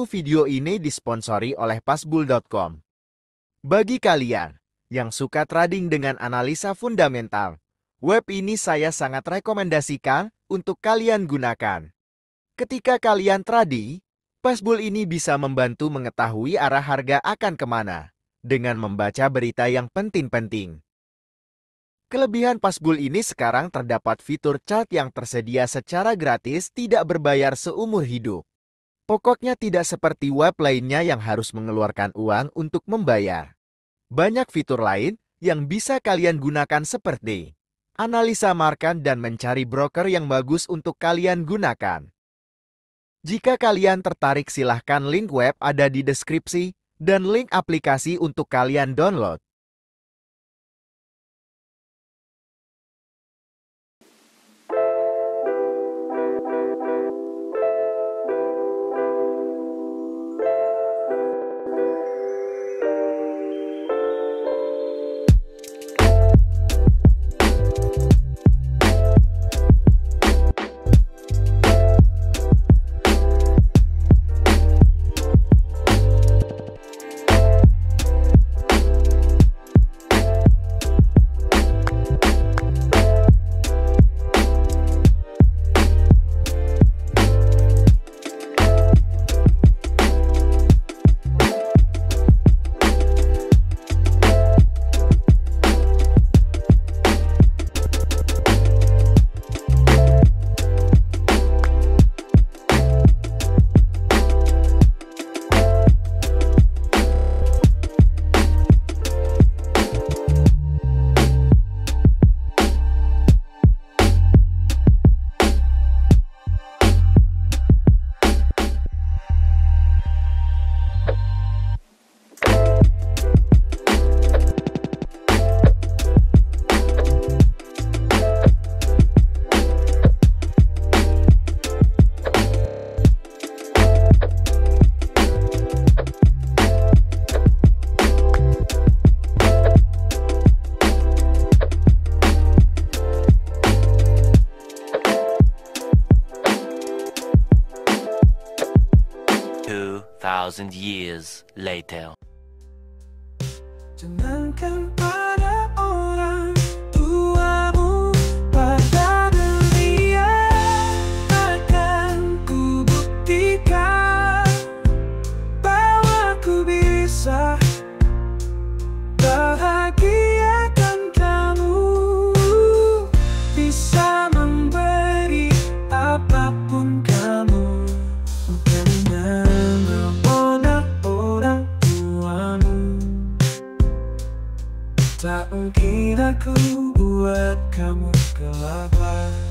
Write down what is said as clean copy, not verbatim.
Kontenku video ini disponsori oleh Passbull.com. Bagi kalian yang suka trading dengan analisa fundamental, web ini saya sangat rekomendasikan untuk kalian gunakan. Ketika kalian trading, Passbull ini bisa membantu mengetahui arah harga akan kemana dengan membaca berita yang penting-penting. Kelebihan Passbull ini sekarang terdapat fitur chart yang tersedia secara gratis, tidak berbayar seumur hidup. Pokoknya tidak seperti web lainnya yang harus mengeluarkan uang untuk membayar. Banyak fitur lain yang bisa kalian gunakan seperti analisa market dan mencari broker yang bagus untuk kalian gunakan. Jika kalian tertarik, silahkan link web ada di deskripsi dan link aplikasi untuk kalian download. Thousand years later. Jangankan pada orang tuamu, pada dunia akan ku buktikan bahwa ku bisa bahagiakan kamu, bisa memberi apapun kamu. Tak mungkin aku buat kamu kelaparan.